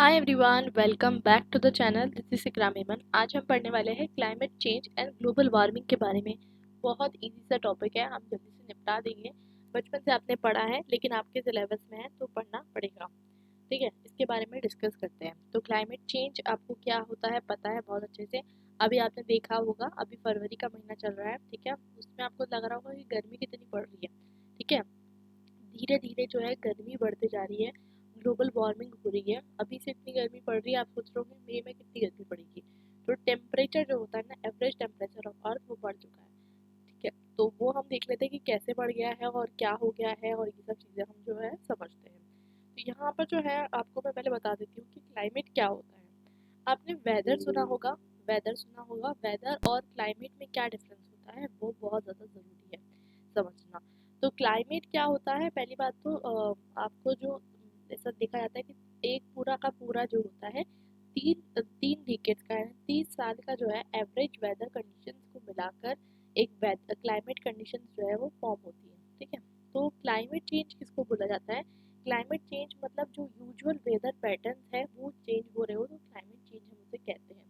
Hi everyone, welcome back to the channel. This is Ikram Iman. आज हम पढ़ने वाले हैं climate change and global warming के बारे में। बहुत इजी सा टॉपिक है, हम जल्दी से निपटा देंगे। बचपन से आपने पढ़ा है, लेकिन आपके सिलेबस में है तो पढ़ना पड़ेगा। ठीक है, इसके बारे में डिस्कस करते हैं। तो क्लाइमेट चेंज आपको क्या होता है पता है बहुत अच्छे से। अभी आपने देखा होगा, अभी फरवरी का महीना चल रहा है, ठीक है। उसमें आपको लग रहा होगा कि गर्मी कितनी पड़ रही है। ठीक है, धीरे धीरे जो है गर्मी बढ़ते जा रही है, ग्लोबल वार्मिंग हो रही है। अभी से इतनी गर्मी पड़ रही है, आप सोच रहे होंगे मई में कितनी गर्मी पड़ेगी। तो टेम्परेचर जो होता है ना, एवरेज टेम्परेचर ऑफ अर्थ, वो बढ़ चुका है। ठीक है, तो वो हम देख लेते हैं कि कैसे बढ़ गया है और क्या हो गया है, और ये सब चीज़ें हम जो है समझते हैं। तो यहाँ पर जो है आपको मैं पहले बता देती हूँ कि क्लाइमेट क्या होता है। आपने वेदर सुना होगा। वेदर और क्लाइमेट में क्या डिफरेंस होता है वो बहुत ज़्यादा ज़रूरी है समझना। तो क्लाइमेट क्या होता है, पहली बात तो आपको जो ऐसा देखा जाता है कि एक पूरा का पूरा जो होता है, तीन तीन डिकेड का है, 30 साल का जो है एवरेज वेदर कंडीशंस को मिलाकर एक क्लाइमेट कंडीशंस जो है वो फॉर्म होती है। ठीक है, तो क्लाइमेट चेंज किसको बोला जाता है? क्लाइमेट चेंज मतलब जो यूजुअल वेदर पैटर्न्स है वो चेंज हो रहे हो तो क्लाइमेट चेंज हम उसे कहते हैं।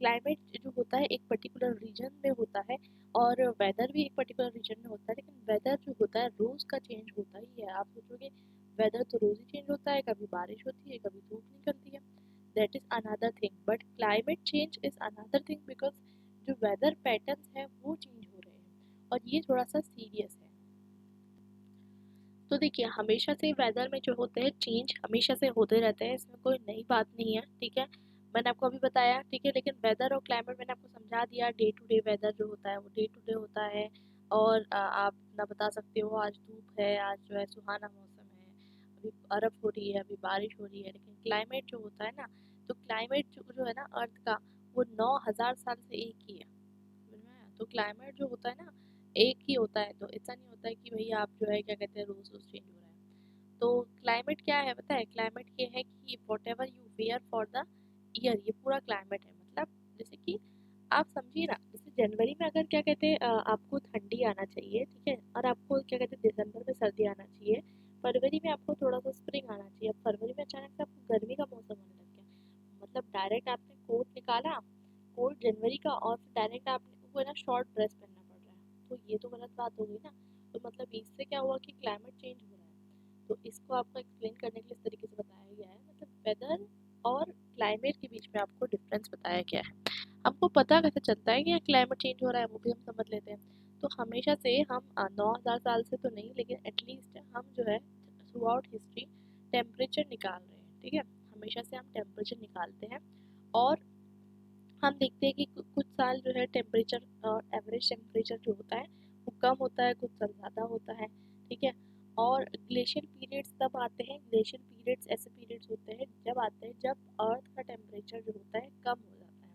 क्लाइमेट जो होता है एक पर्टिकुलर रीजन में होता है, और वेदर भी एक पर्टिकुलर रीजन में होता है, लेकिन वेदर जो होता है रोज का चेंज होता ही है। आप सोचोगे वेदर तो रोज ही चेंज होता है, कभी बारिश होती है, कभी धूप निकलती है। That is another thing, but climate change is another thing, because जो वेदर पैटर्न्स है वो चेंज हो रहे हैं, और ये थोड़ा सा सीरियस है। तो देखिए, हमेशा से वेदर में जो होते हैं चेंज हमेशा से होते रहते हैं, इसमें कोई नई बात नहीं है। ठीक है, मैंने आपको अभी बताया। ठीक है, लेकिन वेदर और क्लाइमेट मैंने आपको समझा दिया। डे टू डे वेदर जो होता है वो डे टू डे होता है, और आप ना बता सकते हो आज धूप है, आज जो है सुहाना मौसम है, अभी बर्फ हो रही है, अभी बारिश हो रही है। लेकिन क्लाइमेट जो होता है ना, तो क्लाइमेट जो है ना अर्थ का, वो 9,000 साल से एक ही है। समझ में आया? तो क्लाइमेट जो होता है ना एक ही होता है, तो ऐसा नहीं होता है कि भैया आप जो है क्या कहते हैं रोज रोज चेंज हो रहा है। तो क्लाइमेट क्या है पता है? क्लाइमेट ये है कि whatever you where for the year, ये पूरा क्लाइमेट है। मतलब जैसे कि आप समझिए ना, जैसे जनवरी में अगर क्या कहते हैं आपको ठंडी आना चाहिए, ठीक है, और आपको क्या कहते हैं दिसंबर में सर्दी आना चाहिए, फरवरी में आपको थोड़ा सा स्प्रिंग आना चाहिए। अब फरवरी में अचानक से आपको गर्मी का मौसम होने लग गया, मतलब डायरेक्ट आपने कोट निकाला, कोट जनवरी का, और फिर डायरेक्ट आपने वो है ना शॉर्ट ड्रेस पहनना पड़ रहा है। तो ये तो गलत बात हो गई ना। तो मतलब इससे क्या हुआ कि क्लाइमेट चेंज हो रहा है। तो इसको आपको एक्सप्लेन करने के लिए इस तरीके से बताया गया है, मतलब वेदर और क्लाइमेट के बीच में आपको डिफरेंस बताया गया है। हमको पता कैसे चलता है कि क्लाइमेट चेंज हो रहा है, वो भी हम समझ लेते हैं। तो हमेशा से हम 9,000 साल से तो नहीं, लेकिन एटलीस्ट हम जो है थ्रू आउट हिस्ट्री टेम्परेचर निकाल रहे हैं। ठीक है, हमेशा से हम टेम्परेचर निकालते हैं, और हम देखते हैं कि कुछ साल जो है टेम्परेचर, एवरेज टेम्परेचर जो होता है वो कम होता है, कुछ साल ज़्यादा होता है। ठीक है, और ग्लेशियर पीरियड्स तब आते हैं, ग्लेशियर पीरियड्स ऐसे पीरियड्स होते हैं जब आते हैं जब अर्थ का टेम्परेचर जो होता है कम हो जाता है,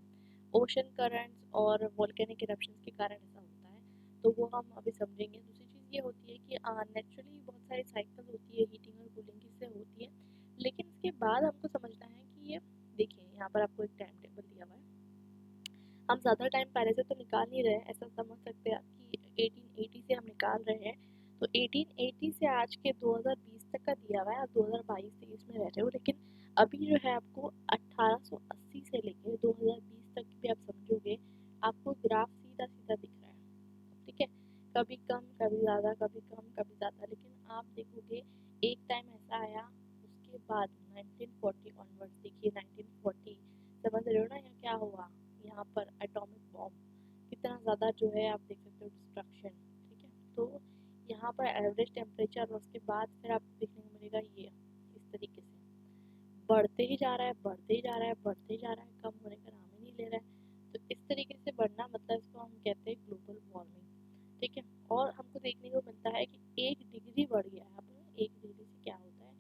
ओशन करंट्स और वोल्केनिक इरप्शंस के कारण ऐसा होता है। तो वो हम अभी समझेंगे। दूसरी चीज़ ये होती है कि नेचुरली बहुत सारी साइकिल होती है, हीटिंग और कूलिंग की से होती है, लेकिन इसके बाद हमको समझना है कि ये देखिए यहाँ पर आपको एक टाइम टेबल दिया हुआ है। हम ज़्यादा टाइम पहले से तो निकाल नहीं रहे हैं, ऐसा समझ सकते हैं आप कि 1880 से हम निकाल रहे हैं। तो 1880 से आज के 2020 तक का दिया हुआ है, आप 2022-23 में रह रहे हो, लेकिन अभी जो है आपको 1880 से लेकर 2020 तक भी आप समझोगे, आपको ग्राफ सीधा सीधा दिख रहा है। ठीक है, कभी कम कभी ज़्यादा, कभी कम कभी ज़्यादा, लेकिन आप देखोगे एक टाइम ऐसा आया उसके बाद 1940 ऑनवर्ड्स। देखिए 1940, समझ रहे हो ना यहाँ क्या हुआ? यहाँ पर एटॉमिक बॉम्ब, कितना ज़्यादा जो है आप देख सकते हो डिस्ट्रक्शन। ठीक है, तो यहाँ पर एवरेज टेम्परेचर, और उसके बाद फिर आपको देखने को मिलेगा ये इस तरीके से बढ़ते ही जा रहा है, बढ़ते ही जा रहा है, बढ़ते ही जा रहा है, कम होने का नाम ही नहीं ले रहा है। तो इस तरीके से बढ़ना, मतलब इसको हम कहते हैं ग्लोबल वार्मिंग। ठीक है, और हमको देखने को मिलता है कि 1 डिग्री बढ़ गया है। अब 1 डिग्री से क्या होता है,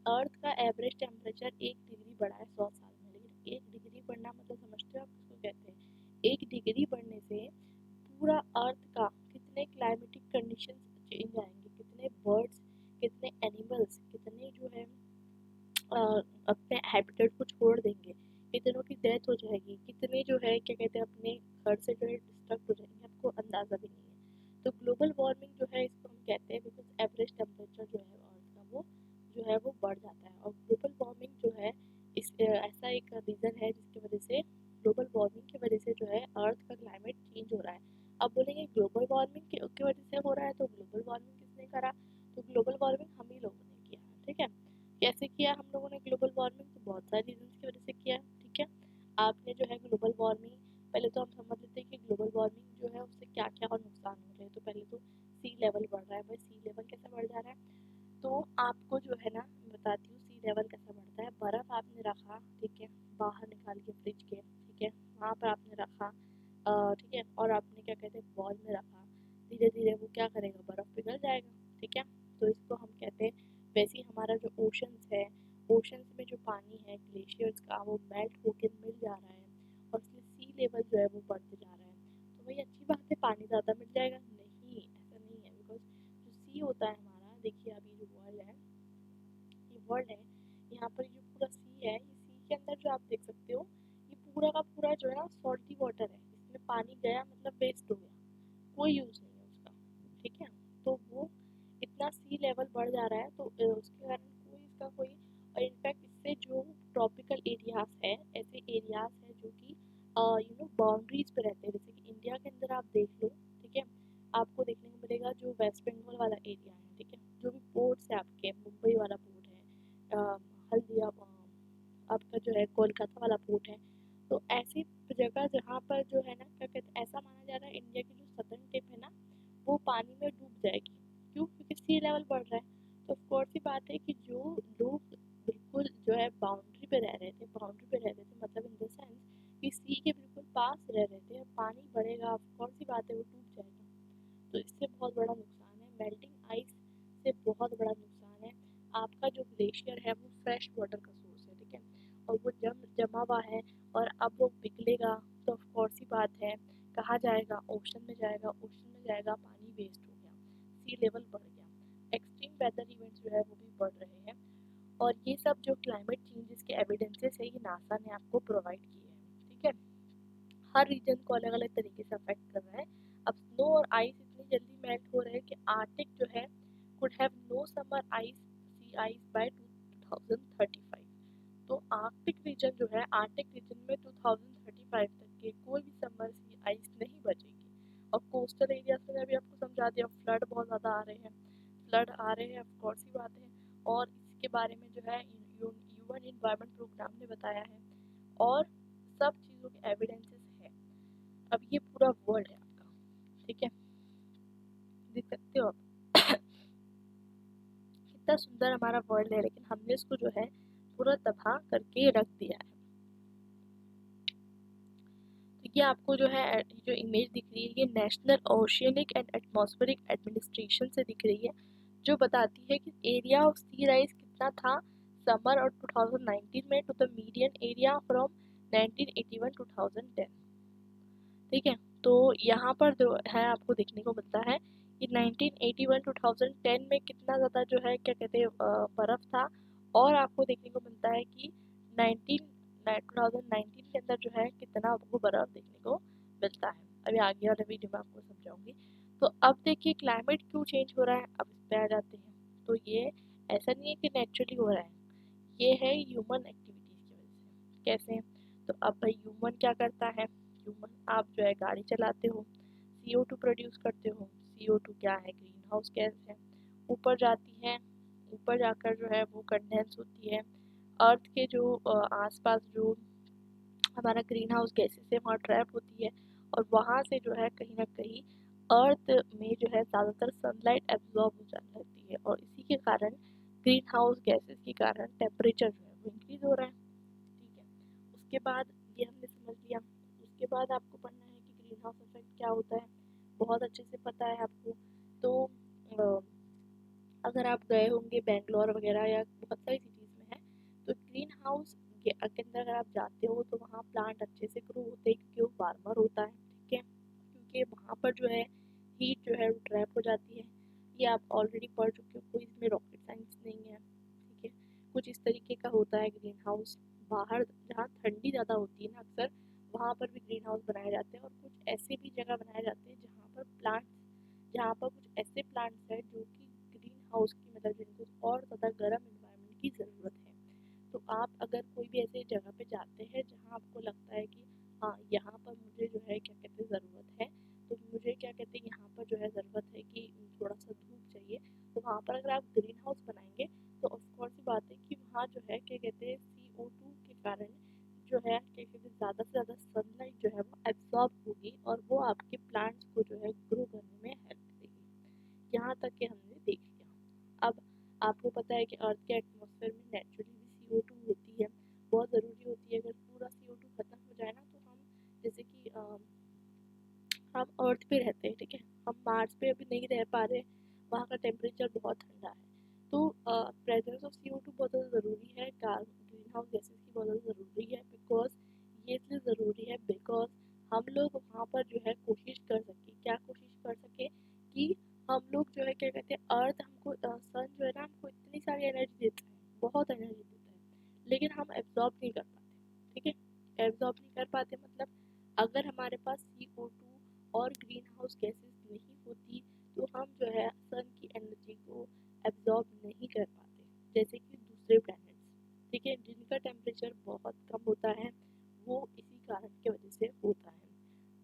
अर्थ का एवरेज टेम्परेचर 1 डिग्री बढ़ा है 100 साल में, लेकिन 1 डिग्री बढ़ना मतलब समझते हो आप किसको कहते हैं? 1 डिग्री बढ़ने से पूरा अर्थ का कितने क्लाइमेटिक कंडीशन चेंज आएंगे, कितने बर्ड्स, कितने एनिमल्स, कितने जो है अपने हैबिटेट को छोड़ देंगे, कितनों की डेथ हो जाएगी, कितने जो है क्या कहते हैं अपने घर से जो है डिस्ट्रक्ट हो जाएंगे, आपको अंदाज़ा भी नहीं है। तो ग्लोबल वार्मिंग जो है इसको हम कहते हैं, बिकॉज एवरेज टेम्परेचर जो है अर्थ का वो जो है वो बढ़ जाता है। और ग्लोबल वार्मिंग जो है ऐसा एक रीज़न है जिसकी वजह से ग्लोबल वार्मिंग की वजह से जो है अर्थ का क्लाइमेट चेंज हो रहा है। अब बोलेंगे ग्लोबल वार्मिंग की वजह से हो रहा है, तो ग्लोबल वार्मिंग किसने करा? तो ग्लोबल वार्मिंग हम ही लोगों ने किया है, ठीक है। कैसे किया हम लोगों ने ग्लोबल वार्मिंग? तो बहुत सारी रीजन की वजह से किया है, ठीक है। आपने जो है ग्लोबल वार्मिंग, पहले तो हम समझ लेते हैं कि ग्लोबल वार्मिंग जो है उससे क्या क्या और नुकसान हो रहे हैं। तो पहले तो सी लेवल बढ़ रहा है। भाई सी लेवल कैसे बढ़ जा रहा है? तो आपको जो है ना मैं बताती हूँ सी लेवल कैसा बढ़ता है। बर्फ़ आपने रखा, ठीक है, बाहर निकाल के फ्रिज के, ठीक है, वहाँ पर आपने रखा, ठीक है, और आपने क्या कहते हैं बॉल में रखा, धीरे धीरे वो क्या करेगा, बर्फ़ पिघल जाएगा, ठीक है। तो इसको हम कहते हैं, वैसे ही हमारा जो ओशंस है, ओशंस में जो पानी है ग्लेशियर्स का, वो मेल्ट होकर मिल जा रहा है और इसलिए सी लेवल जो है वो बढ़ते जा रहा है। तो वही अच्छी बात है, पानी ज़्यादा मिल जाएगा? नहीं, ऐसा नहीं है। बिकॉज जो सी होता है हमारा, देखिए अभी जो वर्ल्ड है, ये वर्ल्ड है, यहाँ पर जो पूरा सी है, ये सी के अंदर जो आप देख सकते हो, ये पूरा का पूरा जो है ना सॉल्टी वाटर है। इसमें पानी गया मतलब वेस्ट हो गया, कोई यूज़ नहीं है उसका, ठीक है। तो वो इतना सी लेवल बढ़ जा रहा है, तो उसके कारण कोई इसका कोई, और इनफैक्ट इससे जो ट्रॉपिकल एरियाज है, ऐसे एरियाज हैं जो कि बाउंड्रीज पे रहते हैं, जैसे कि इंडिया के अंदर आप देख लो, ठीक है, आपको देखने को मिलेगा जो वेस्ट बंगाल वाला एरिया है, ठीक है, जो भी पोर्ट्स है आपके, मुंबई वाला पोर्ट है, हल्दिया, आपका जो है कोलकाता वाला पोर्ट है। तो ऐसी जगह जहाँ पर जो है ना क्या कहते हैं, ऐसा माना जा रहा है इंडिया की जो सदर्न टिप है ना, वो पानी में डूब जाएगी। क्यों? क्योंकि सी लेवल बढ़ रहा है। तो ऑफकोर्स सी बात है कि जो लोग बिल्कुल जो है बाउंड्री पे रह रहे थे, बाउंड्री पे रह रहे थे मतलब इन द सेंस कि सी के बिल्कुल पास रह रहे थे, पानी बढ़ेगा, ऑफकोर्स सी बात है वो डूब जाएगा। तो इससे बहुत बड़ा नुकसान है, मेल्टिंग आइस से बहुत बड़ा नुकसान है। आपका जो ग्लेशियर है वो फ्रेश वाटर का सोर्स है, ठीक है, और वो जमा हुआ है और अब वो पिघलेगा, तो ऑफकोर्स ही बात है कहाँ जाएगा, ओशन में जाएगा, ओशन में जाएगा, पानी वेस्ट हो गया, सी लेवल बढ़ गया, एक्सट्रीम वेदर इवेंट्स जो है वो भी बढ़ रहे हैं। और ये सब जो क्लाइमेट चेंजेस के एविडेंसेस है, ये नासा ने आपको प्रोवाइड किए हैं, ठीक है। हर रीजन को अलग अलग तरीके से अफेक्ट कर रहा है। अब स्नो और आइस इतनी जल्दी मेल्ट हो रहे हैं कि आर्टिक जो है could have no summer ice, sea ice by 2035। तो आर्कटिक रीजन जो है, आर्कटिक रीजन में 2035 तक के कोई भी समर सी आइस नहीं बचेगी। और कोस्टल एरिया में अभी आपको समझा दिया, फ्लड बहुत ज़्यादा आ रहे हैं, फ्लड आ रहे हैं, ऑफकोर्स ही बात है। और इसके बारे में जो है यूएन इन्वायरमेंट प्रोग्राम ने बताया है, और सब चीज़ों के एविडेंसेस है। अब ये पूरा वर्ल्ड है आपका, ठीक है, देख सकते हो आप कितना सुंदर हमारा वर्ल्ड है, लेकिन हमने इसको जो है पूरा तबाह करके रख दिया है। तो ये आपको जो है जो इमेज दिख रही है, ये national oceanic and atmospheric administration से दिख रही है, जो बताती है कि एरिया ऑफ सी राइज कितना था समर और 2019 में to the median area from 1981 2010, ठीक है। तो यहाँ पर जो है आपको देखने को मिलता है कि 1981-2010 में कितना ज़्यादा जो है क्या कहते हैं बर्फ़ था, और आपको देखने को मिलता है कि 2019 के अंदर जो है कितना आपको बर्फ़ देखने को मिलता है। अभी आगे वाले वीडियो में आपको समझाऊंगी। तो अब देखिए क्लाइमेट क्यों चेंज हो रहा है, अब इस पे आ जाते हैं। तो ये ऐसा नहीं है कि नेचुरली हो रहा है, ये है ह्यूमन एक्टिविटीज़ की वजह से। कैसे? तो अब भाई ह्यूमन क्या करता है, ह्यूमन आप जो है गाड़ी चलाते हो, CO2 प्रोड्यूस करते हो। CO2 क्या है? ग्रीन हाउस गैस है, ऊपर जाती है, ऊपर जाकर जो है वो कंडेंस होती है, अर्थ के जो आसपास जो हमारा ग्रीन हाउस गैसेस है वहाँ ट्रैप होती है, और वहाँ से जो है कहीं ना कहीं अर्थ में जो है ज़्यादातर सनलाइट एब्जॉर्ब हो जाने लगती है, और इसी के कारण ग्रीन हाउस गैसेस के कारण टेम्परेचर जो है वो इंक्रीज हो रहा है, ठीक है। उसके बाद ये हमने समझ लिया। उसके बाद आपको पढ़ना है कि ग्रीन हाउस इफेक्ट क्या होता है, बहुत अच्छे से पता है आपको। तो अ, अगर आप गए होंगे बेंगलोर वगैरह या बहुत सारी सिटीज़ में है, तो ग्रीन हाउस के अंदर अगर आप जाते हो तो वहाँ प्लांट अच्छे से ग्रो होते हैं, क्योंकि वो वार्मर होता है, ठीक है, क्योंकि वहाँ पर जो है हीट जो है वो ट्रैप हो जाती है। ये आप ऑलरेडी पढ़ चुके हो, कोई इसमें रॉकेट साइंस नहीं है, ठीक है। कुछ इस तरीके का होता है ग्रीन हाउस। बाहर जहाँ ठंडी ज़्यादा होती है ना, अक्सर वहाँ पर भी ग्रीन हाउस बनाए जाते हैं, और कुछ ऐसे भी जगह बनाए जाते हैं जहाँ पर कुछ ऐसे प्लांट्स हैं जो कि ग्रीन हाउस की मतलब जिनको और ज़्यादा गर्म इन्वायरमेंट की ज़रूरत है। तो आप अगर कोई भी ऐसे अर्थ के एटमॉस्फेयर में नेचुरली भी CO2 होती है, बहुत ज़रूरी होती है। अगर पूरा CO2 खत्म हो जाए ना तो हम जैसे कि हम अर्थ पे रहते हैं, ठीक है, हम मार्स पे अभी नहीं रह पा रहे, वहाँ का टेम्परेचर बहुत ठंडा है। तो प्रेजेंस ऑफ CO2 बहुत ज़्यादा ज़रूरी है, ग्रीन हाउस गैसेज की बहुत ज़्यादा ज़रूरी है। बिकॉज ये इसलिए ज़रूरी है बिकॉज हम लोग वहाँ पर जो है कोशिश कर सके, क्या कोशिश कर सके कि हम लोग जो है क्या कहते हैं, अर्थ हमको सन जो है ना हमको इतनी सारी एनर्जी देता है, बहुत एनर्जी देता है, लेकिन हम एब्जॉर्ब नहीं कर पाते, ठीक है। एब्जॉर्ब नहीं कर पाते मतलब अगर हमारे पास CO2 और ग्रीन हाउस गैसेस नहीं होती तो हम जो है सन की एनर्जी को एब्जॉर्ब नहीं कर पाते, जैसे कि दूसरे प्लैनेट्स, ठीक है, जिनका टेम्परेचर बहुत कम होता है, वो इसी कारण की वजह से होता है।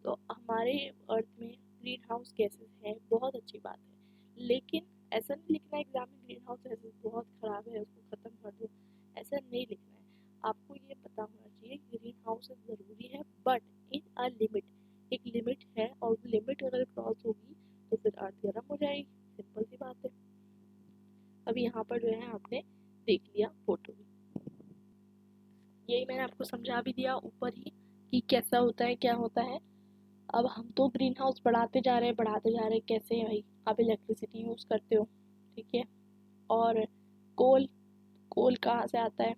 तो हमारे अर्थ में ग्रीन हाउस गैसेस है, बहुत अच्छी बात है, लेकिन ऐसा नहीं लिखना एग्जाम में ग्रीन हाउस गैसेस बहुत खराब है उसको ख़त्म कर दो, ऐसा नहीं लिखना है। आपको ये पता होना चाहिए ग्रीन हाउस ज़रूरी है बट इन अ लिमिट, एक लिमिट है, और लिमिट अगर क्रॉस होगी तो फिर अर्थ गर्म हो जाएगी, सिंपल सी बात है। अभी यहाँ पर जो है आपने देख लिया फोटो भी, यही मैंने आपको समझा भी दिया ऊपर ही कि कैसा होता है क्या होता है। अब हम तो ग्रीन हाउस बढ़ाते जा रहे हैं बढ़ाते जा रहे हैं, कैसे है भाई, आप इलेक्ट्रिसिटी यूज़ करते हो, ठीक है, और कोल, कोल कहाँ से आता है,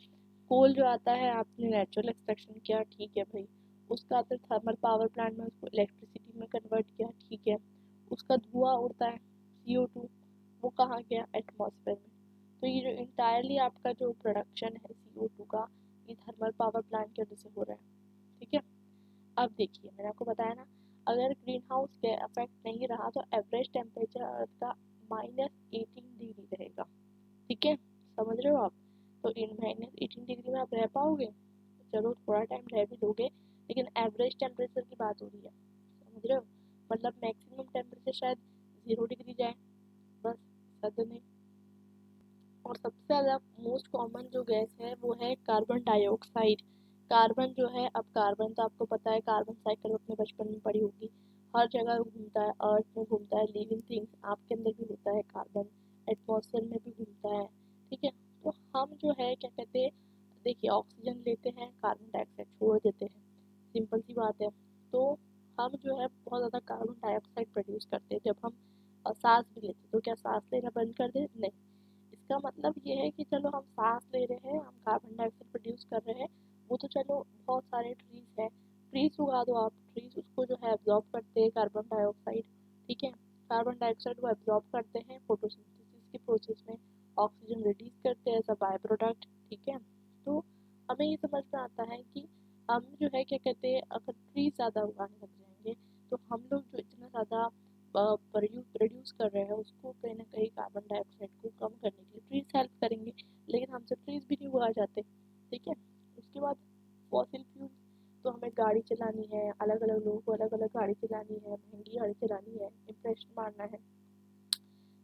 कोल जो आता है आपने नेचुरल एक्सट्रैक्शन किया, ठीक है भाई, उसका आता है थर्मल पावर प्लांट में, उसको इलेक्ट्रिसिटी में कन्वर्ट किया, ठीक है, उसका धुआं उड़ता है CO2, वो कहाँ गया, एटमॉस्फेयर में। तो ये जो इंटायरली आपका जो प्रोडक्शन है CO2 का, ये थर्मल पावर प्लांट की वजह से हो रहा है, ठीक है। अब देखिए मैंने आपको बताया ना, अगर ग्रीन हाउस के इफेक्ट नहीं रहा तो एवरेज टेम्परेचर अर्थ का -18 डिग्री रहेगा, ठीक है, समझ रहे हो आप। तो इन -18 डिग्री में आप रह पाओगे, चलो थोड़ा टाइम रह भी लोगे, लेकिन एवरेज टेम्परेचर की बात हो रही है, समझ रहे हो, मतलब मैक्सिमम टेम्परेचर शायद 0 डिग्री जाए, बस, ज़्यादा नहीं। और सबसे ज़्यादा मोस्ट कॉमन जो गैस है वो है कार्बन डाइऑक्साइड। कार्बन जो है, अब कार्बन तो आपको पता है, कार्बन साइकिल अपने बचपन में पढ़ी होगी, हर जगह घूमता है, अर्थ में घूमता है, लिविंग थिंग्स आपके अंदर भी होता है कार्बन, एटमॉस्फेयर में भी घूमता है, ठीक है। तो हम जो है क्या कहते हैं, देखिए ऑक्सीजन लेते हैं, कार्बन डाइऑक्साइड छोड़ देते हैं, सिंपल सी बात है। तो हम जो है बहुत ज़्यादा कार्बन डाइऑक्साइड प्रोड्यूस करते हैं, जब हम सांस भी लेते हैं तो क्या सांस लेना बंद कर दे, नहीं। इसका मतलब ये है कि चलो हम सांस ले रहे हैं, हम कार्बन डाइऑक्साइड प्रोड्यूस कर रहे हैं, वो तो चलो बहुत सारे ट्रीज है, ट्रीज उगा दो आप, ट्रीज उसको जो है एब्जॉर्ब करते हैं कार्बन डाइऑक्साइड, ठीक है, कार्बन डाइऑक्साइड को एब्जॉर्ब करते हैं फोटोसिंथेसिस के प्रोसेस में, ऑक्सीजन रिलीज करते हैं एज अ बाय प्रोडक्ट, ठीक है। तो हमें ये समझ में आता है कि हम जो है क्या कहते हैं, अगर ट्रीज ज़्यादा उगाने लग जाएंगे तो हम लोग जो इतना ज़्यादा प्रोड्यूस कर रहे हैं उसको कहीं ना कहीं कार्बन डाइऑक्साइड को कम करने के लिए ट्रीज हेल्प करेंगे, लेकिन हमसे ट्रीज भी नहीं उगा जाते, ठीक है। उसके बाद फॉसिल फ्यूल, तो हमें गाड़ी चलानी है, अलग अलग लोगों को अलग अलग गाड़ी चलानी है, महंगी गाड़ी चलानी है, इम्प्रेशन मारना है,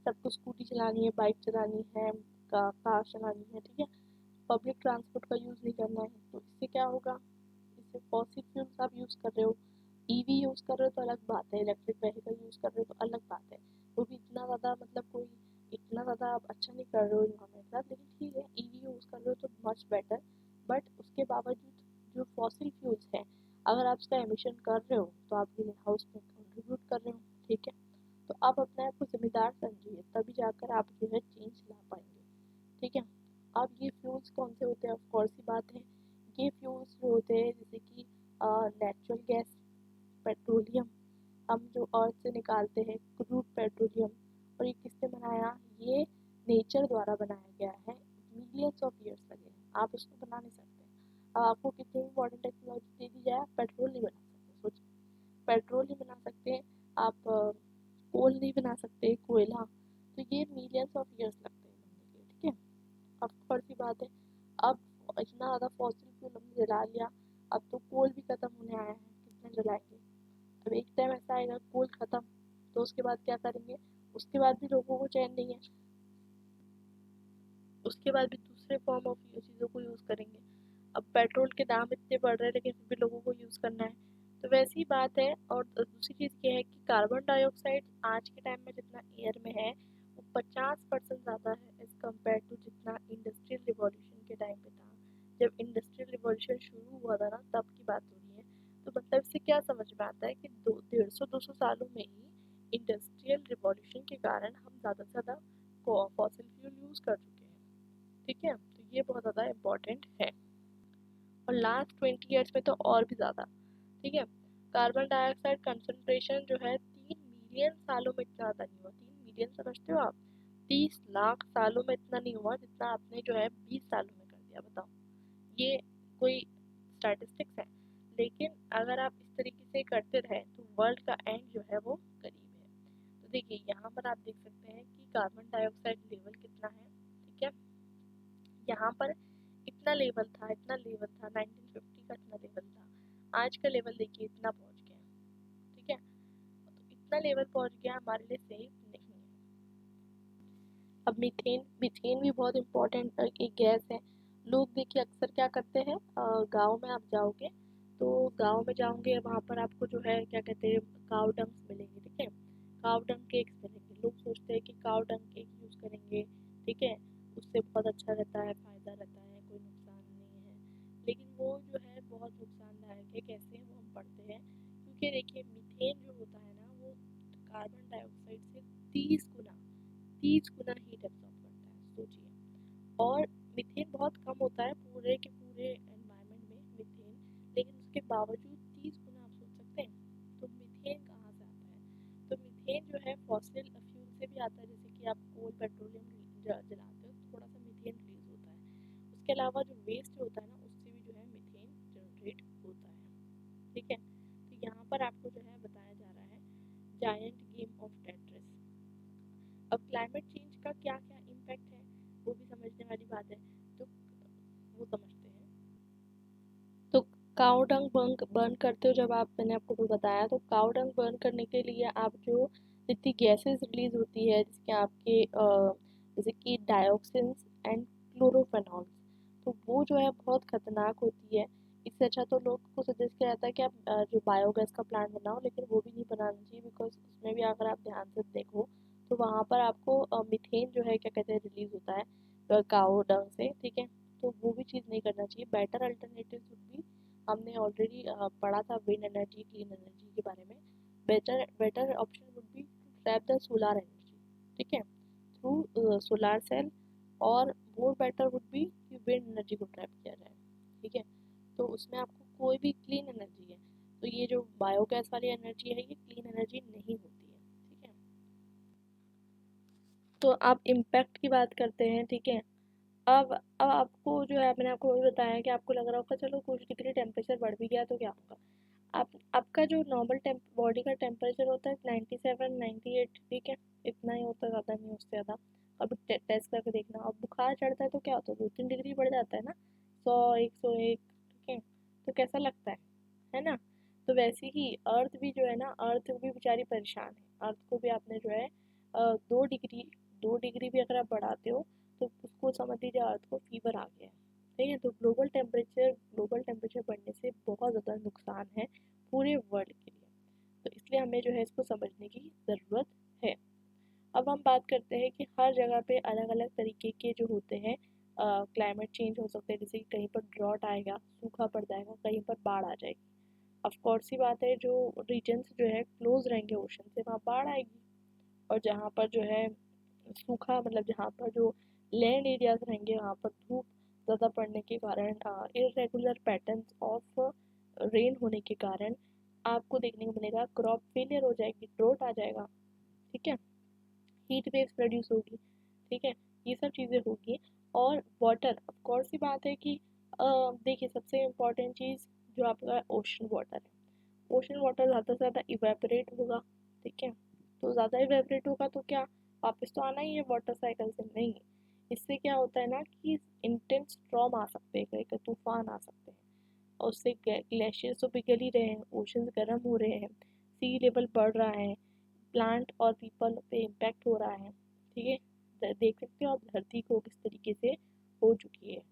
सबको स्कूटी चलानी है, बाइक चलानी है, कार चलानी है, ठीक है, पब्लिक ट्रांसपोर्ट का यूज़ नहीं करना है, तो इससे क्या होगा, इससे फॉसिल फ्यूल्स आप यूज़ कर रहे हो, EV यूज़ कर रहे हो तो अलग बात है, इलेक्ट्रिक व्हीकल यूज़ कर रहे हो तो अलग बात है, वो भी इतना ज़्यादा मतलब कोई इतना ज़्यादा आप अच्छा नहीं कर रहे हो इन्वायरमेंट का, लेकिन ठीक है EV यूज़ कर रहे हो तो मच बेटर। बट उसके बावजूद जो फॉसिल फ्यूल्स हैं, अगर आप उसका एमिशन कर रहे हो तो आप ग्रीन हाउस में कंट्रीब्यूट कर रहे हो, ठीक है। तो आप अपने आप को जिम्मेदार समझिए, तभी जाकर आप जो है चेंज ला पाएंगे, ठीक है। अब ये फ्यूल्स कौन से होते हैं, ऑफ कोर्स ही बात है, ये फ्यूल्स जो होते हैं जैसे कि नेचुरल गैस, पेट्रोलियम, हम जो अर्थ से निकालते हैं क्रूड पेट्रोलियम, और ये किसने बनाया, ये नेचर द्वारा बनाया गया है, मिलियंस ऑफ ईयर्स लगे हैं, आप उसको बना नहीं सकते। अब आपको कितनी भी मॉडर्न टेक्नोलॉजी दे दी जाए, पेट्रोल नहीं बना सकते, सोचिए, पेट्रोल नहीं बना सकते आप, कोल नहीं बना सकते, कोयला, तो ये मिलियंस ऑफ ईयर्स लगते हैं बनने के, ठीक है। अब कोर्स ही बात है, अब इतना ज़्यादा फॉसिल फ्यूल हमने जला लिया, अब तो कोल भी ख़त्म होने आया है, कितना जलाएंगे, अब एक टाइम ऐसा आएगा कोल ख़त्म, तो उसके बाद क्या करेंगे, उसके बाद भी लोगों को चैन नहीं है, उसके बाद भी दूसरे फॉर्म ऑफ चीज़ों को यूज़ करेंगे। अब पेट्रोल के दाम इतने बढ़ रहे हैं लेकिन फिर भी लोगों को यूज़ करना है, तो वैसी ही बात है। और दूसरी चीज़ ये है कि कार्बन डाइऑक्साइड आज के टाइम में जितना एयर में है वो 50% ज़्यादा है एज़ कम्पेयर टू जितना इंडस्ट्रियल रिवॉल्यूशन के टाइम पे था। जब इंडस्ट्रियल रिवॉल्यूशन शुरू हुआ था ना, तब की बात हो रही है। तो मतलब इससे क्या समझ में आता है कि 150-200 सालों में ही इंडस्ट्रियल रिवॉल्यूशन के कारण हम ज़्यादा से ज़्यादा फॉसिल फ्यूल यूज़ कर चुके हैं। ठीक है, तो ये बहुत ज़्यादा इम्पॉर्टेंट है। और लास्ट 20 ईयर्स में तो और भी ज़्यादा। ठीक है, कार्बन डाइऑक्साइड कंसंट्रेशन जो है 3 मिलियन सालों में इतना ज़्यादा नहीं हुआ। 3 मिलियन समझते हो आप? 30 लाख सालों में इतना नहीं हुआ जितना आपने जो है 20 सालों में कर दिया। बताओ, ये कोई स्टैटिस्टिक्स है? लेकिन अगर आप इस तरीके से करते रहे तो वर्ल्ड का एंड जो है वो करीब है। तो देखिए, यहाँ पर आप देख सकते हैं कि कार्बन डाइऑक्साइड लेवल कितना है। ठीक है, यहाँ पर इतना लेवल था, इतना लेवल था 1950 का, इतना लेवल था। आज का लेवल देखिए इतना पहुँच गया। ठीक है, तो इतना लेवल पहुँच गया, हमारे लिए सेफ नहीं है। अब मीथेन, मीथेन भी बहुत इम्पोर्टेंट एक गैस है। लोग देखिए अक्सर क्या करते हैं, गांव में आप जाओगे तो गांव में जाओगे, वहाँ पर आपको जो है क्या कहते हैं, काव डंग्स मिलेंगे। ठीक है, काव डंग केक्स मिलेंगे। लोग सोचते हैं कि काव डंग केक यूज़ करेंगे, ठीक है, उससे बहुत अच्छा रहता है, फ़ायदा रहता है, कोई नुकसान नहीं है। लेकिन वो जो है बहुत नुकसानदायक है। कैसे, वो हम पढ़ते हैं। क्योंकि देखिए मीथेन जो होता है ना, वो कार्बन डाइऑक्साइड से 30 गुना हीट एब्जॉर्ब करता है, सोचिए। और मीथेन बहुत कम होता है पूरे के पूरे एनवायरनमेंट में मीथेन, लेकिन उसके बावजूद 30 गुना, आप सोच सकते हैं। तो मीथेन कहाँ से आता है? तो मीथेन जो है फॉसिल फ्यूल से भी आता है। जैसे कि आप कोल पेट्रोलियम जलाते हो तो थोड़ा सा मीथेन रिलीज होता है। उसके अलावा जो वेस्ट होता है ना, उससे भी जो है मीथेन जनरेट होता है। ठीक है, तो यहाँ पर आपको जो है बताया जा रहा है जायंट गेम ऑफ टेट्रिस। अब क्लाइमेट चेंज का क्या क्या इम्पैक्ट है, वो भी समझने वाली बात है। तो वो समझते हैं। तो काऊ डंग बर्न करते हो जब आप, मैंने आपको वो बताया, तो काऊ डंग बर्न करने के लिए आप जो जितनी गैसेस रिलीज होती है, जिसके आपके जैसे कि डायोक्सिन्स एंड क्लोरोफेनॉल्स, तो वो जो है बहुत खतरनाक होती है। इससे अच्छा तो लोग को सजेस्ट किया जाता है कि आप जो बायोगैस का प्लांट बनाओ, लेकिन वो भी नहीं बनाना चाहिए, बिकॉज उसमें भी अगर आप ध्यान से देखो तो वहाँ पर आपको मीथेन जो है क्या कहते हैं रिलीज होता है काऊ डंग से। ठीक है, तो वो भी चीज़ नहीं करना चाहिए। बेटर अल्टरनेटिव वुड बी, हमने ऑलरेडी पढ़ा था विंड एनर्जी, क्लीन एनर्जी के बारे में। Better better option would be to trap the solar energy. ठीक है, थ्रू सोलार सेल। और मोर बेटर वुड बी कि विंड एनर्जी को ट्रैप किया जाए। ठीक है, तो उसमें आपको कोई भी क्लीन एनर्जी है, तो ये जो बायोगैस वाली एनर्जी है, ये क्लीन एनर्जी नहीं होती है। ठीक है, तो आप इम्पैक्ट की बात करते हैं। ठीक है, अब आपको जो है, मैंने आपको वही बताया कि आपको लग रहा होगा चलो कुछ डिग्री टेम्परेचर बढ़ भी गया तो क्या होगा। आप, आपका जो नॉर्मल बॉडी का टेम्परेचर होता है 97-98। ठीक है, इतना ही होता है, ज़्यादा नहीं, उससे ज़्यादा। अब टेस्ट करके देखना। अब बुखार चढ़ता है तो क्या होता है, 2-3 डिग्री बढ़ जाता है ना, 100-101। ठीक है, तो कैसा लगता है ना? तो वैसे ही अर्थ भी जो है ना, अर्थ भी बेचारी परेशान है। अर्थ को भी आपने जो है 2 डिग्री, 2 डिग्री भी अगर आप बढ़ाते हो तो उसको समझ लीजिए अर्थ को फीवर आ गया है। ठीक है, तो ग्लोबल टेम्परेचर बढ़ने से बहुत ज़्यादा नुकसान है पूरे वर्ल्ड के लिए। तो इसलिए हमें जो है इसको समझने की ज़रूरत है। अब हम बात करते हैं कि हर जगह पे अलग अलग तरीके के जो होते हैं क्लाइमेट चेंज हो सकते हैं। जैसे कि कहीं पर ड्रॉट आएगा, सूखा पड़ जाएगा, कहीं पर बाढ़ आ जाएगी। ऑफ कोर्स सी बात है, जो रीजन्स जो है क्लोज रहेंगे ओशन से, वहाँ बाढ़ आएगी। और जहाँ पर जो है सूखा, मतलब जहाँ पर जो लैंड एरियाज रहेंगे, वहाँ पर धूप ज़्यादा पड़ने के कारण, इरेगुलर पैटर्न्स ऑफ रेन होने के कारण आपको देखने को मिलेगा क्रॉप फेलियर हो जाएगी, ड्रोट आ जाएगा। ठीक है, हीट वेव्स प्रोड्यूस होगी। ठीक है, ये सब चीज़ें होगी। और वाटर, ऑफ कोर्स सी बात है कि देखिए सबसे इम्पोर्टेंट चीज़ जो आपका ओशन वाटर है, ओशन वाटर ज़्यादा से ज़्यादा इवेपोरेट होगा। ठीक है, तो ज़्यादा इवेपोरेट होगा तो क्या, वापस तो आना ही है वाटर साइकिल से? नहीं, इससे क्या होता है ना कि इंटेंस स्टॉर्म आ सकते हैं, कहीं कहीं तूफान आ सकते हैं। और उससे ग्लेशियर्स तो पिघल ही रहे हैं, ओशन गर्म हो रहे हैं, सी लेवल बढ़ रहा है, प्लांट और पीपल पे इम्पैक्ट हो रहा है। ठीक है, देख सकते हो आप धरती को किस तरीके से हो चुकी है।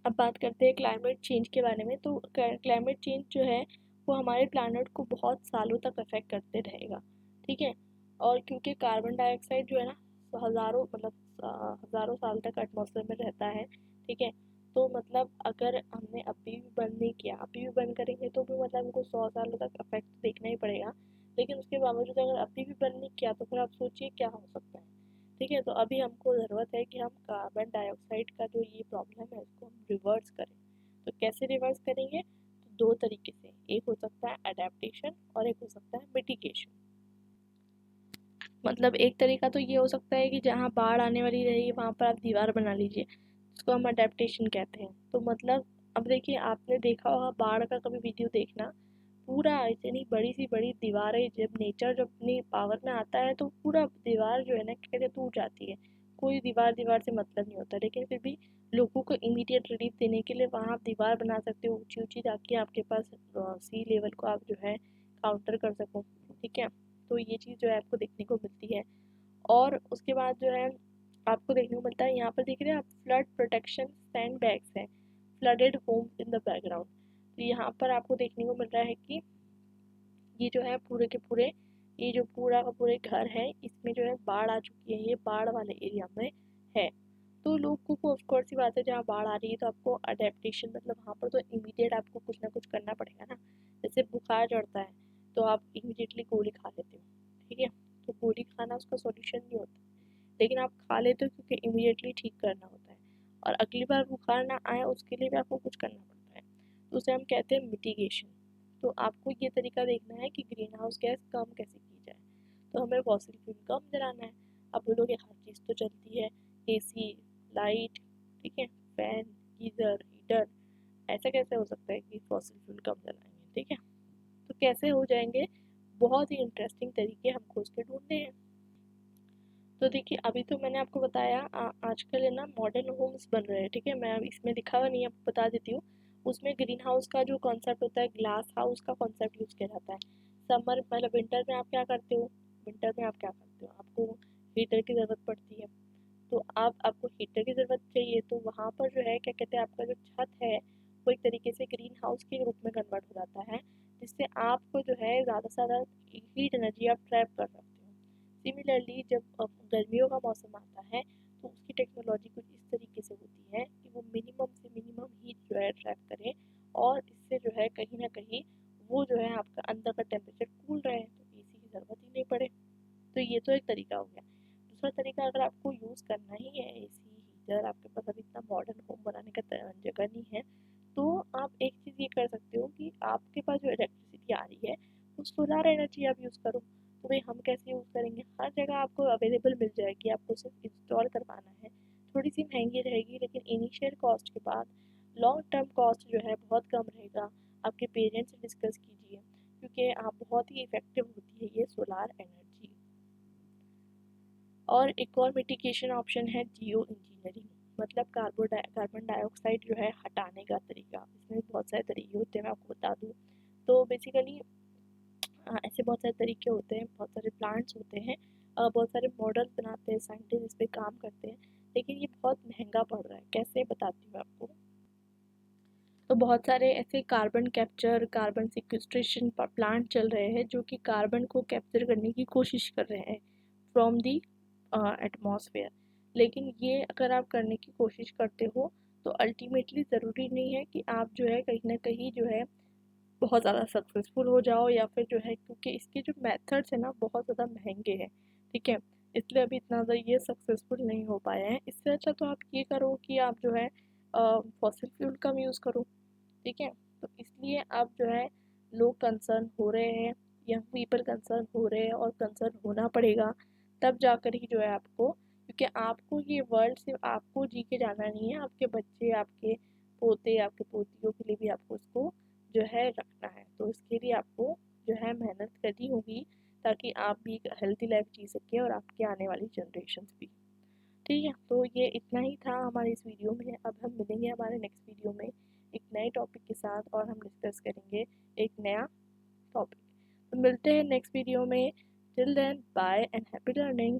अब बात करते हैं क्लाइमेट चेंज के बारे में। तो क्लाइमेट चेंज जो है वो हमारे प्लानट को बहुत सालों तक अफेक्ट करते रहेगा। ठीक है। और क्योंकि कार्बन डाइऑक्साइड जो है ना हज़ारों हज़ारों साल तक एटमॉस्फेयर में रहता है, ठीक है। तो मतलब अगर हमने अभी भी बंद नहीं किया, अभी भी बंद करेंगे तो भी मतलब हमको 100 सालों तक इफेक्ट देखना ही पड़ेगा। लेकिन उसके बावजूद अगर अभी भी बंद नहीं किया तो फिर आप सोचिए क्या हो सकता है। ठीक है, तो अभी हमको ज़रूरत है कि हम कार्बन डाइऑक्साइड का जो ये प्रॉब्लम है उसको हम रिवर्स करें। तो कैसे रिवर्स करेंगे? तो दो तरीके से, एक हो सकता है अडेप्टेशन और एक हो सकता है मिटिगेशन। मतलब एक तरीका तो ये हो सकता है कि जहाँ बाढ़ आने वाली रहेगी वहाँ पर आप दीवार बना लीजिए, जिसको हम अडेप्टेशन कहते हैं। तो मतलब अब देखिए, आपने देखा होगा बाढ़ का कभी वीडियो देखना, पूरा इतनी बड़ी सी बड़ी दीवारें, जब नेचर जब अपनी पावर में आता है तो पूरा दीवार जो है ना कहते टूट जाती है। कोई दीवार दीवार से मतलब नहीं होता, लेकिन फिर भी लोगों को इमीडिएट रिलीफ देने के लिए वहाँ आप दीवार बना सकते हो ऊंची ऊंची, ताकि आपके पास सी लेवल को आप जो है काउंटर कर सको। ठीक है, तो ये चीज़ जो है आपको देखने को मिलती है। और उसके बाद जो है आपको देखने को मिलता है, यहाँ पर देख रहे हैं आप, फ्लड प्रोटेक्शन सैंड बैग्स हैं, flooded homes in the background. तो यहाँ पर आपको देखने को मिल रहा है कि ये जो है पूरे के पूरे, ये जो पूरा का पूरे घर है इसमें जो है बाढ़ आ चुकी है, ये बाढ़ वाले एरिया में है। तो लोगों को ऑफकोर्स सी बात है, जहाँ बाढ़ आ रही है तो आपको अडेप्टेशन मतलब वहाँ पर तो इमीडिएट आपको कुछ ना कुछ करना पड़ेगा ना। जैसे बुखार चढ़ता है तो आप इमीडिएटली गोली खा लेते हो, ठीक है। तो गोली खाना उसका सॉल्यूशन नहीं होता, लेकिन आप खा लेते हो क्योंकि इमीडिएटली ठीक करना होता है। और अगली बार बुखार ना आए उसके लिए भी आपको कुछ करना पड़ता है, तो उसे हम कहते हैं मिटिगेशन। तो आपको ये तरीका देखना है कि ग्रीन हाउस गैस कम कैसे की जाए। तो हमें फॉसिल फ्यूल कम जलाना है। अब बोलोगे हर चीज़ तो चलती है, एसी, लाइट, ठीक है, फैन, गीज़र, हीटर, ऐसा कैसे हो सकता है कि फॉसिल फ्यूल कम जलाएंगे? ठीक है, तो कैसे हो जाएंगे? बहुत ही इंटरेस्टिंग तरीके हमको उसके ढूंढने हैं। तो देखिए, अभी तो मैंने आपको बताया आजकल है ना मॉडर्न होम्स बन रहे हैं, ठीक है। मैं अब इसमें दिखा हुआ नहीं है, आपको बता देती हूँ। उसमें ग्रीन हाउस का जो कॉन्सेप्ट होता है, ग्लास हाउस का कॉन्सेप्ट यूज़ किया जाता है। समर मतलब विंटर में आप क्या करते हो, विंटर में आप क्या करते हो, आपको हीटर की ज़रूरत पड़ती है। तो आपको हीटर की ज़रूरत चाहिए, तो वहाँ पर जो है क्या कहते हैं, आपका जो छत है वो एक तरीके से ग्रीन हाउस के रूप में कन्वर्ट हो जाता है, जिससे आपको जो है ज़्यादा से ज़्यादा हीट एनर्जी आप ट्रैप कर सकते हो। सिमिलरली जब गर्मियों का मौसम आता है तो उसकी टेक्नोलॉजी कुछ इस तरीके से होती है कि वो मिनिमम से मिनिमम हीट जो है ट्रैप करे, और इससे जो है कहीं ना कहीं वो जो है आपका अंदर का टेम्परेचर कूल रहे, तो एसी की ज़रूरत ही नहीं पड़े। तो ये तो एक तरीका हो गया। दूसरा तरीका, अगर आपको यूज़ करना ही है एसी, हीटर, आपके पास अभी इतना मॉडर्न होम बनाने का जगह नहीं है, तो आप एक चीज़ ये कर सकते हो कि आपके पास जो इलेक्ट्रिसिटी आ रही है वो सोलर एनर्जी आप यूज़ करो। तो भाई हम कैसे यूज़ करेंगे? हर जगह आपको अवेलेबल मिल जाएगी, आपको सिर्फ इंस्टॉल करवाना है। थोड़ी सी महंगी रहेगी, लेकिन इनिशियल कॉस्ट के बाद लॉन्ग टर्म कॉस्ट जो है बहुत कम रहेगा। आपके पेरेंट्स से डिस्कस कीजिए, क्योंकि आप बहुत ही इफ़ेक्टिव होती है ये सोलार एनर्जी। और एक और मिटिगेशन ऑप्शन है जियो इंजीनियरिंग, मतलब कार्बन डाइऑक्साइड जो है हटाने का तरीका। इसमें बहुत सारे तरीके होते हैं, मैं आपको बता दूँ तो बेसिकली ऐसे बहुत सारे तरीके होते हैं, बहुत सारे प्लांट्स होते हैं, बहुत सारे मॉडल बनाते हैं, साइंटिस्ट इस पे काम करते हैं, लेकिन ये बहुत महंगा पड़ रहा है। कैसे, बताती हूँ आपको। तो बहुत सारे ऐसे कार्बन कैप्चर, कार्बन सिक्विस्ट्रेशन प्लांट चल रहे हैं जो कि कार्बन को कैप्चर करने की कोशिश कर रहे हैं फ्रॉम दी एटमॉस्फेयर। लेकिन ये अगर आप करने की कोशिश करते हो तो अल्टीमेटली ज़रूरी नहीं है कि आप जो है कहीं ना कहीं जो है बहुत ज़्यादा सक्सेसफुल हो जाओ, या फिर जो है, क्योंकि इसके जो मेथड्स हैं ना बहुत ज़्यादा महंगे हैं, ठीक है। इसलिए अभी इतना ज़्यादा ये सक्सेसफुल नहीं हो पाए हैं। इससे अच्छा तो आप ये करो कि आप जो है फॉसिल फ्यूल कम यूज़ करो, ठीक है। तो इसलिए अब जो है लोग कंसर्न हो रहे हैं, यंग पीपल कंसर्न हो रहे हैं, और कंसर्न होना पड़ेगा, तब जाकर ही जो है आपको, क्योंकि आपको ये वर्ल्ड सिर्फ आपको जी के जाना नहीं है, आपके बच्चे, आपके पोते, आपके पोतियों के लिए भी आपको उसको जो है रखना है। तो इसके लिए आपको जो है मेहनत करनी होगी, ताकि आप भी एक हेल्थी लाइफ जी सकें और आपके आने वाली जनरेशन भी। ठीक है, तो ये इतना ही था हमारे इस वीडियो में। अब हम मिलेंगे हमारे नेक्स्ट वीडियो में एक नए टॉपिक के साथ, और हम डिस्कस करेंगे एक नया टॉपिक। तो मिलते हैं नेक्स्ट वीडियो में। Till then, bye and happy learning.